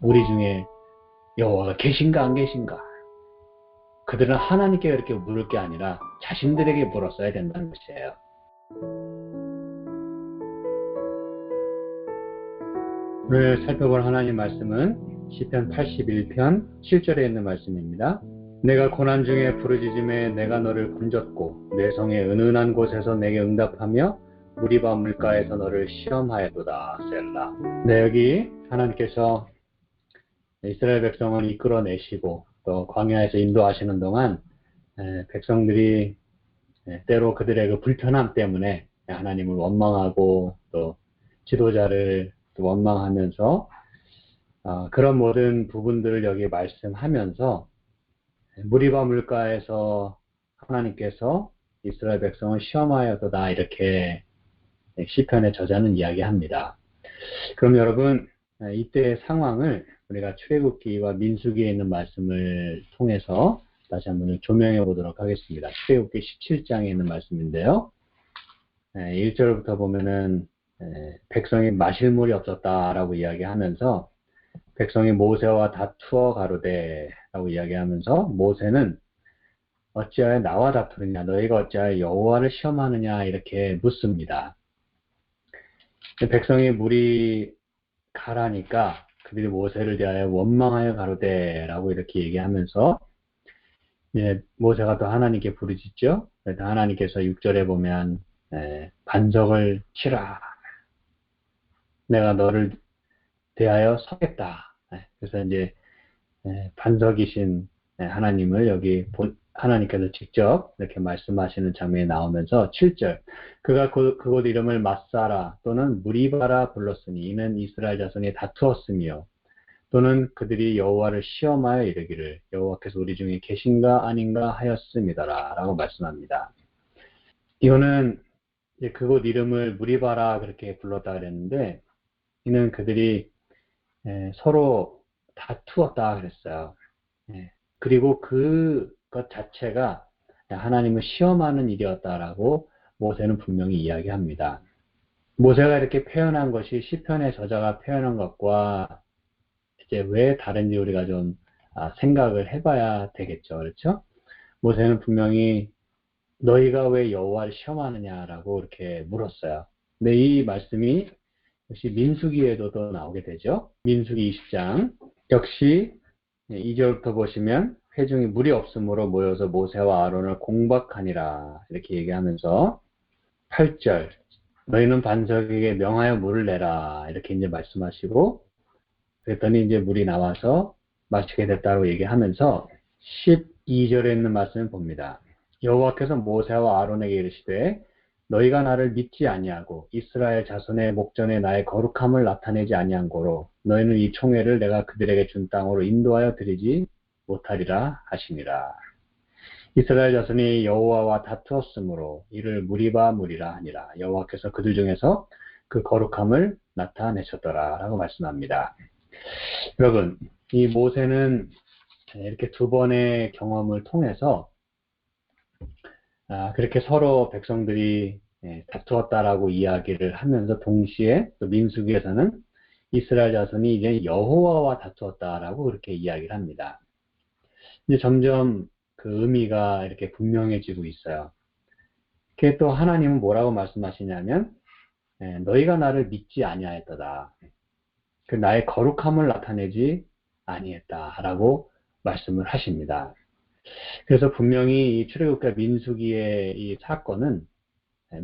우리 중에 여호와가 계신가 안 계신가? 그들은 하나님께 이렇게 물을 게 아니라 자신들에게 물었어야 된다는 것이에요. 오늘 살펴볼 하나님 말씀은 시편 81편 7절에 있는 말씀입니다. 내가 고난 중에 부르짖음에 내가 너를 건졌고 내 성의 은은한 곳에서 내게 응답하며 무리바 물가에서 너를 시험하였도다. 셀라. 네, 여기 하나님께서 이스라엘 백성을 이끌어내시고 또 광야에서 인도하시는 동안 백성들이 때로 그들의 그 불편함 때문에 하나님을 원망하고 또 지도자를 원망하면서 그런 모든 부분들을 여기 말씀하면서 무리바 물가에서 하나님께서 이스라엘 백성을 시험하였도다 이렇게 시편의 저자는 이야기합니다. 그럼 여러분 이때의 상황을 우리가 출애굽기와 민수기에 있는 말씀을 통해서 다시 한번 조명해 보도록 하겠습니다. 출애굽기 17장에 있는 말씀인데요. 1절부터 보면은 백성이 마실 물이 없었다라고 이야기하면서 백성이 모세와 다투어 가로되 라고 이야기하면서 모세는 어찌하여 나와 다투느냐 너희가 어찌하여 여호와를 시험하느냐 이렇게 묻습니다. 백성이 물이 가라니까 그들이 모세를 대하여 원망하여 가로되 라고 이렇게 얘기하면서 모세가 또 하나님께 부르짖죠. 그래서 하나님께서 6절에 보면 반석을 치라 내가 너를 대하여 서겠다. 그래서 이제 반석이신 하나님을 여기 하나님께서 직접 이렇게 말씀하시는 장면이 나오면서 7절 그가 그곳 이름을 마사라 또는 무리바라 불렀으니 이는 이스라엘 자손이 다투었으며 또는 그들이 여호와를 시험하여 이르기를 여호와께서 우리 중에 계신가 아닌가 하였음이더라 라고 말씀합니다. 이거는 이제 그곳 이름을 무리바라 그렇게 불렀다 그랬는데 이는 그들이 서로 다투었다 그랬어요. 그리고 그것 자체가 하나님을 시험하는 일이었다라고 모세는 분명히 이야기합니다. 모세가 이렇게 표현한 것이 시편의 저자가 표현한 것과 이제 왜 다른지 우리가 좀 생각을 해봐야 되겠죠. 그렇죠? 모세는 분명히 너희가 왜 여호와를 시험하느냐라고 이렇게 물었어요. 근데 이 말씀이 역시 민수기에도 또 나오게 되죠. 민수기 20장 역시 2절부터 보시면 회중이 물이 없으므로 모여서 모세와 아론을 공박하니라 이렇게 얘기하면서 8절 너희는 반석에게 명하여 물을 내라 이렇게 이제 말씀하시고 그랬더니 이제 물이 나와서 마시게 됐다고 얘기하면서 12절에 있는 말씀을 봅니다. 여호와께서 모세와 아론에게 이르시되 너희가 나를 믿지 아니하고 이스라엘 자손의 목전에 나의 거룩함을 나타내지 아니한 고로 너희는 이 총회를 내가 그들에게 준 땅으로 인도하여 드리지 못하리라 하시니라. 이스라엘 자손이 여호와와 다투었으므로 이를 무리바 무리라 하니라. 여호와께서 그들 중에서 그 거룩함을 나타내셨더라 라고 말씀합니다. 여러분 이 모세는 이렇게 두 번의 경험을 통해서 그렇게 서로 백성들이 다투었다라고 이야기를 하면서 동시에 또 민수기에서는 이스라엘 자손이 이제 여호와와 다투었다라고 그렇게 이야기를 합니다. 이제 점점 그 의미가 이렇게 분명해지고 있어요. 그게 또 하나님은 뭐라고 말씀하시냐면 너희가 나를 믿지 아니하였도다. 그 나의 거룩함을 나타내지 아니했다라고 말씀을 하십니다. 그래서 분명히 이 출애굽과 민수기의 이 사건은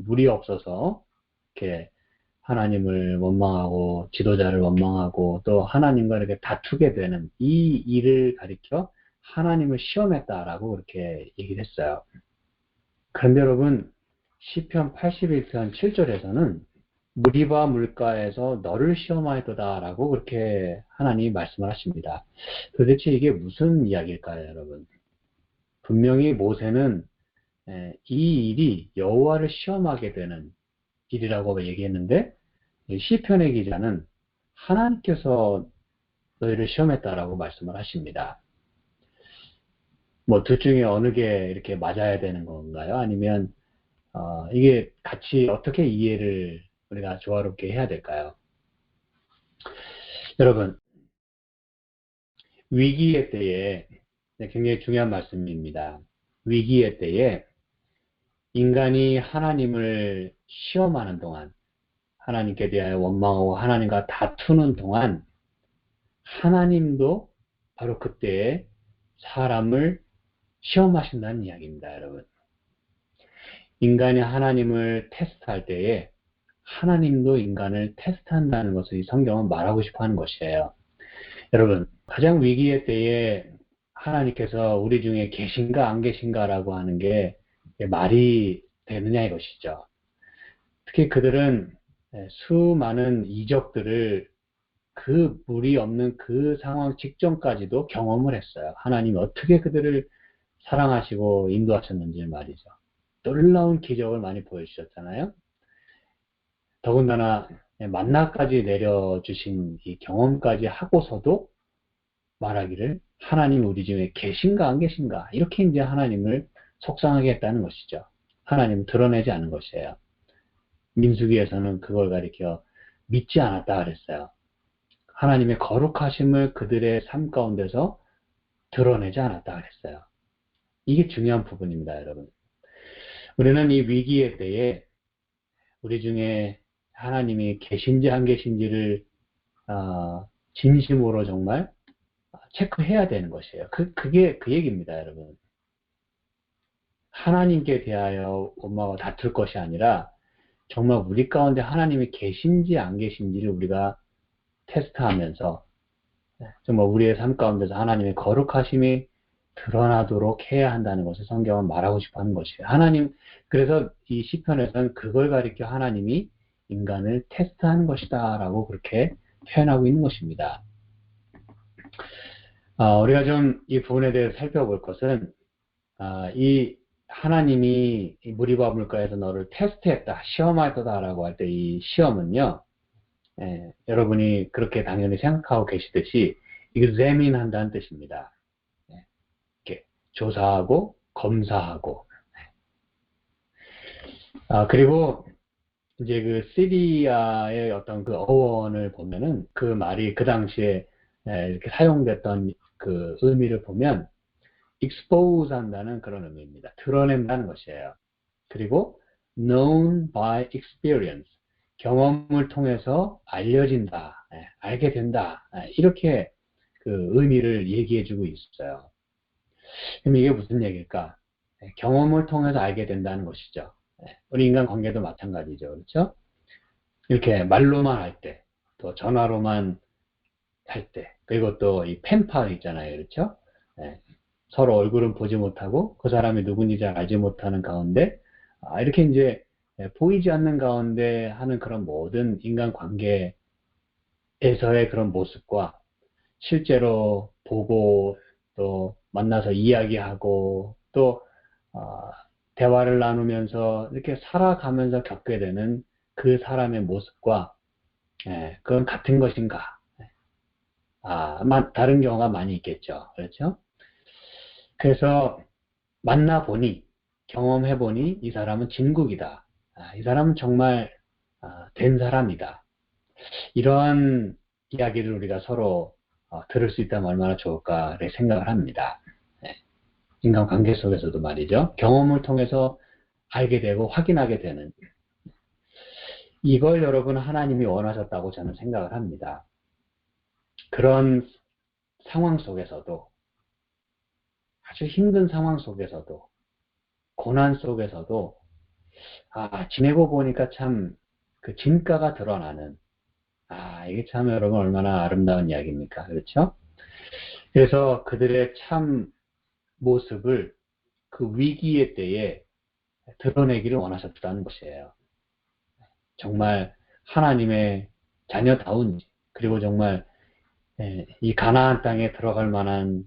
물이 없어서 이렇게 하나님을 원망하고 지도자를 원망하고 또 하나님과 이렇게 다투게 되는 이 일을 가리켜 하나님을 시험했다라고 그렇게 얘기를 했어요. 그런데 여러분 시편 81편 7절에서는 무리바 물가에서 너를 시험하였도다 라고 그렇게 하나님이 말씀을 하십니다. 도대체 이게 무슨 이야기일까요, 여러분? 분명히 모세는 이 일이 여호와를 시험하게 되는 일이라고 얘기했는데 시편의 기자는 하나님께서 너희를 시험했다라고 말씀을 하십니다. 뭐 둘 중에 어느 게 이렇게 맞아야 되는 건가요? 아니면 이게 같이 어떻게 이해를 우리가 조화롭게 해야 될까요? 여러분 위기의 때에, 굉장히 중요한 말씀입니다. 위기의 때에 인간이 하나님을 시험하는 동안, 하나님께 대하여 원망하고 하나님과 다투는 동안 하나님도 바로 그때에 사람을 시험하신다는 이야기입니다, 여러분. 인간이 하나님을 테스트할 때에 하나님도 인간을 테스트한다는 것을 이 성경은 말하고 싶어 하는 것이에요. 여러분, 가장 위기의 때에 하나님께서 우리 중에 계신가 안 계신가라고 하는 게 말이 되느냐 이것이죠. 특히 그들은 수많은 이적들을 그 물이 없는 그 상황 직전까지도 경험을 했어요. 하나님이 어떻게 그들을 사랑하시고 인도하셨는지 말이죠. 놀라운 기적을 많이 보여주셨잖아요. 더군다나 만나까지 내려주신 이 경험까지 하고서도 말하기를 하나님 우리 중에 계신가 안 계신가 이렇게 이제 하나님을 속상하게 했다는 것이죠. 하나님은 드러내지 않은 것이에요. 민수기에서는 그걸 가리켜 믿지 않았다 그랬어요. 하나님의 거룩하심을 그들의 삶 가운데서 드러내지 않았다 그랬어요. 이게 중요한 부분입니다, 여러분. 우리는 이 위기의 때에 우리 중에 하나님이 계신지 안 계신지를 진심으로 정말 체크해야 되는 것이에요. 그게 그 얘기입니다, 여러분. 하나님께 대하여 원망하고 다툴 것이 아니라 정말 우리 가운데 하나님이 계신지 안 계신지를 우리가 테스트하면서 정말 우리의 삶 가운데서 하나님의 거룩하심이 드러나도록 해야 한다는 것을 성경은 말하고 싶어 하는 것이에요. 그래서 이 시편에서는 그걸 가리켜 하나님이 인간을 테스트하는 것이다 라고 그렇게 표현하고 있는 것입니다. 우리가 좀 이 부분에 대해서 살펴볼 것은 이 하나님이 이 무리바 물가에서 너를 테스트했다, 시험할 거다라고 할 때 이 시험은요, 여러분이 그렇게 당연히 생각하고 계시듯이 examine한다는 뜻입니다. 이렇게 조사하고 검사하고. 그리고 이제 그 시리아의 어떤 그 어원을 보면은 그 말이 그 당시에 이렇게 사용됐던 그 의미를 보면 expose 한다는 그런 의미입니다. 드러낸다는 것이에요. 그리고 known by experience, 경험을 통해서 알려진다, 알게 된다, 이렇게 그 의미를 얘기해주고 있어요. 그럼 이게 무슨 얘기일까? 경험을 통해서 알게 된다는 것이죠. 우리 인간 관계도 마찬가지죠. 그렇죠? 이렇게 말로만 할 때, 또 전화로만 할 때, 그리고 또 이 펜팔 있잖아요. 그렇죠? 서로 얼굴은 보지 못하고 그 사람이 누군지 잘 알지 못하는 가운데 이렇게 이제 보이지 않는 가운데 하는 그런 모든 인간 관계에서의 그런 모습과 실제로 보고 또 만나서 이야기하고 또 대화를 나누면서 이렇게 살아가면서 겪게 되는 그 사람의 모습과 그건 같은 것인가? 다른 경우가 많이 있겠죠. 그렇죠? 그래서 만나보니, 경험해보니 이 사람은 진국이다. 이 사람은 정말 된 사람이다. 이러한 이야기를 우리가 서로 들을 수 있다면 얼마나 좋을까 생각을 합니다. 인간관계 속에서도 말이죠. 경험을 통해서 알게 되고 확인하게 되는 이걸 여러분 하나님이 원하셨다고 저는 생각을 합니다. 그런 상황 속에서도 아주 힘든 상황 속에서도 고난 속에서도 지내고 보니까 참 그 진가가 드러나는 이게 참 여러분 얼마나 아름다운 이야기입니까? 그렇죠? 그래서 그들의 참 모습을 그 위기의 때에 드러내기를 원하셨다는 것이에요. 정말 하나님의 자녀다운지 그리고 정말 이 가나안 땅에 들어갈 만한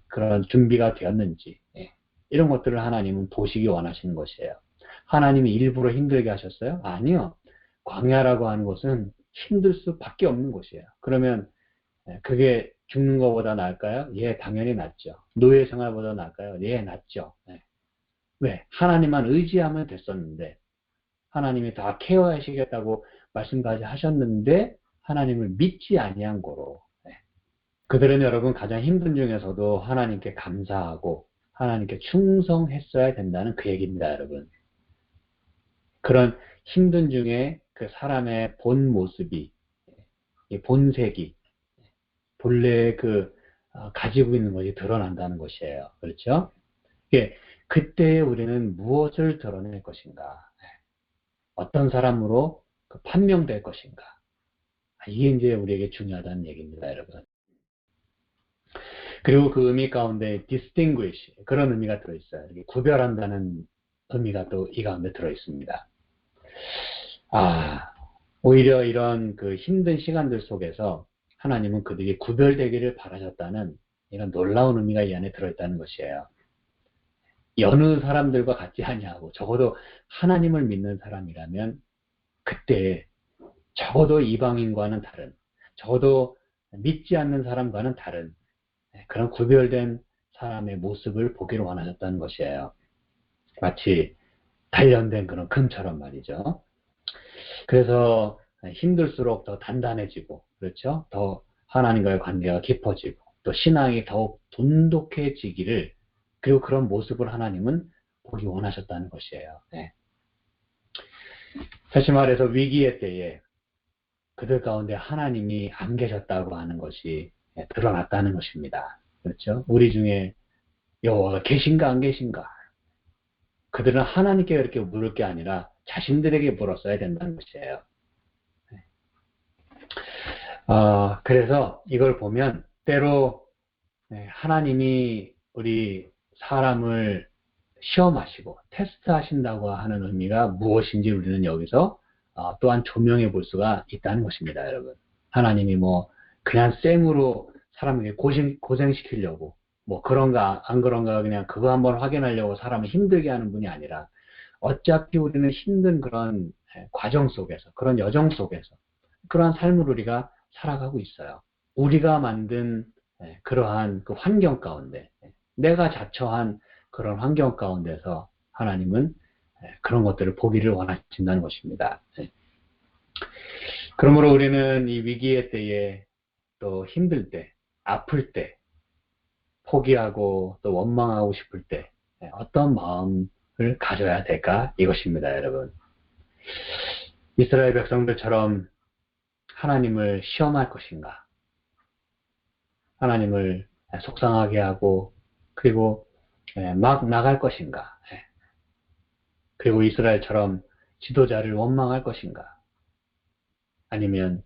그런 준비가 되었는지 이런 것들을 하나님은 보시기 원하시는 것이에요. 하나님이 일부러 힘들게 하셨어요? 아니요. 광야라고 하는 것은 힘들 수밖에 없는 곳이에요. 그러면 그게 죽는 것보다 나을까요? 예, 당연히 낫죠. 노예 생활보다 나을까요? 예, 낫죠. 왜? 하나님만 의지하면 됐었는데 하나님이 다 케어하시겠다고 말씀까지 하셨는데 하나님을 믿지 아니한 거로 그들은 여러분 가장 힘든 중에서도 하나님께 감사하고 하나님께 충성했어야 된다는 그 얘기입니다, 여러분. 그런 힘든 중에 그 사람의 본 모습이, 이 본색이, 본래 가지고 있는 것이 드러난다는 것이에요. 그렇죠? 그때 우리는 무엇을 드러낼 것인가? 어떤 사람으로 판명될 것인가? 이게 이제 우리에게 중요하다는 얘기입니다, 여러분. 그리고 그 의미 가운데 distinguish 그런 의미가 들어있어요. 이렇게 구별한다는 의미가 또 이 가운데 들어있습니다. 오히려 이런 그 힘든 시간들 속에서 하나님은 그들이 구별되기를 바라셨다는 이런 놀라운 의미가 이 안에 들어있다는 것이에요. 여느 사람들과 같지 아니하고 적어도 하나님을 믿는 사람이라면 그때 적어도 이방인과는 다른, 적어도 믿지 않는 사람과는 다른 그런 구별된 사람의 모습을 보기를 원하셨다는 것이에요. 마치 단련된 그런 금처럼 말이죠. 그래서 힘들수록 더 단단해지고, 그렇죠? 더 하나님과의 관계가 깊어지고, 또 신앙이 더욱 돈독해지기를, 그리고 그런 모습을 하나님은 보기 원하셨다는 것이에요. 네. 다시 말해서 위기의 때에 그들 가운데 하나님이 안 계셨다고 하는 것이 드러났다는 것입니다. 그렇죠? 우리 중에 여호와가 계신가 안 계신가? 그들은 하나님께 이렇게 물을 게 아니라 자신들에게 물었어야 된다는 것이에요. 그래서 이걸 보면 때로 하나님이 우리 사람을 시험하시고 테스트하신다고 하는 의미가 무엇인지 우리는 여기서 또한 조명해 볼 수가 있다는 것입니다, 여러분. 하나님이 그냥 생으로 사람에게 고생시키려고 그런가 안 그런가 그냥 그거 한번 확인하려고 사람을 힘들게 하는 분이 아니라 어차피 우리는 힘든 그런 과정 속에서, 그런 여정 속에서 그러한 삶을 우리가 살아가고 있어요. 우리가 만든 그러한 그 환경 가운데, 내가 자처한 그런 환경 가운데서 하나님은 그런 것들을 보기를 원하신다는 것입니다. 그러므로 우리는 이 위기의 때에 또 힘들 때, 아플 때, 포기하고 또 원망하고 싶을 때 어떤 마음을 가져야 될까? 이것입니다, 여러분. 이스라엘 백성들처럼 하나님을 시험할 것인가? 하나님을 속상하게 하고 그리고 막 나갈 것인가? 그리고 이스라엘처럼 지도자를 원망할 것인가? 아니면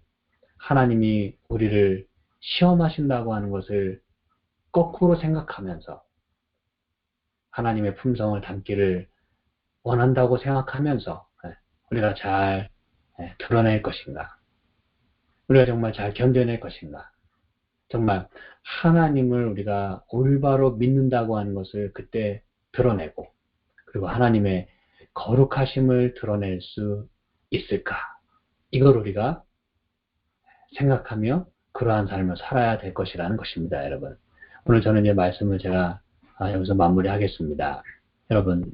하나님이 우리를 시험하신다고 하는 것을 거꾸로 생각하면서 하나님의 품성을 담기를 원한다고 생각하면서 우리가 잘 드러낼 것인가? 우리가 정말 잘 견뎌낼 것인가? 정말 하나님을 우리가 올바로 믿는다고 하는 것을 그때 드러내고 그리고 하나님의 거룩하심을 드러낼 수 있을까? 이걸 우리가 생각하며 그러한 삶을 살아야 될 것이라는 것입니다, 여러분. 오늘 저는 이 말씀을 제가 여기서 마무리하겠습니다. 여러분,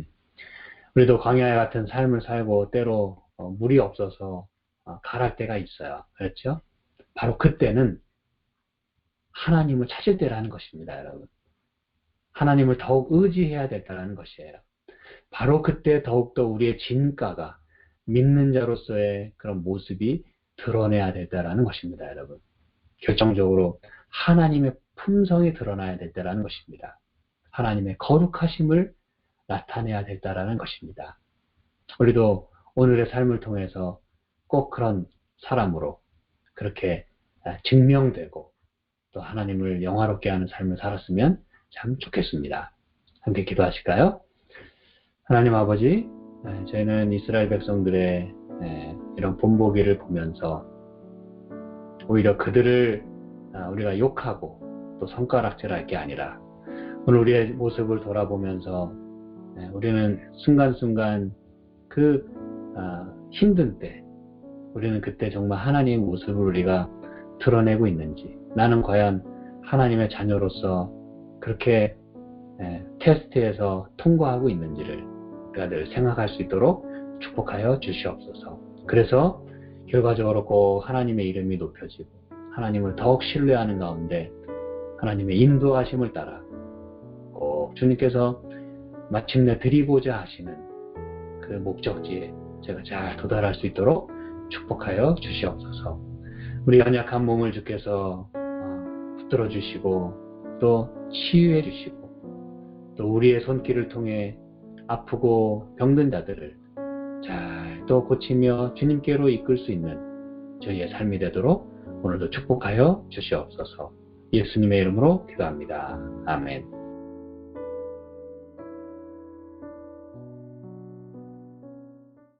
우리도 광야 같은 삶을 살고 때로 물이 없어서 가랄 때가 있어요. 그렇죠? 바로 그때는 하나님을 찾을 때라는 것입니다, 여러분. 하나님을 더욱 의지해야 된다는 것이에요. 바로 그때 더욱더 우리의 진가가 믿는 자로서의 그런 모습이 드러내야 된다는 것입니다, 여러분. 결정적으로 하나님의 품성이 드러나야 된다는 것입니다. 하나님의 거룩하심을 나타내야 된다는 것입니다. 우리도 오늘의 삶을 통해서 꼭 그런 사람으로 그렇게 증명되고 또 하나님을 영화롭게 하는 삶을 살았으면 참 좋겠습니다. 함께 기도하실까요? 하나님 아버지, 저희는 이스라엘 백성들의 이런 본보기를 보면서 오히려 그들을 우리가 욕하고 또 손가락질할 게 아니라 오늘 우리의 모습을 돌아보면서 우리는 순간순간 그 힘든 때 우리는 그때 정말 하나님의 모습을 우리가 드러내고 있는지, 나는 과연 하나님의 자녀로서 그렇게 테스트에서 통과하고 있는지를 우리가 늘 생각할 수 있도록 축복하여 주시옵소서. 그래서 결과적으로 꼭 하나님의 이름이 높여지고 하나님을 더욱 신뢰하는 가운데 하나님의 인도하심을 따라 꼭 주님께서 마침내 드리고자 하시는 그 목적지에 제가 잘 도달할 수 있도록 축복하여 주시옵소서. 우리 연약한 몸을 주께서 붙들어 주시고 또 치유해 주시고 또 우리의 손길을 통해 아프고 병든 자들을 잘 또 고치며 주님께로 이끌 수 있는 저희의 삶이 되도록 오늘도 축복하여 주시옵소서. 예수님의 이름으로 기도합니다. 아멘.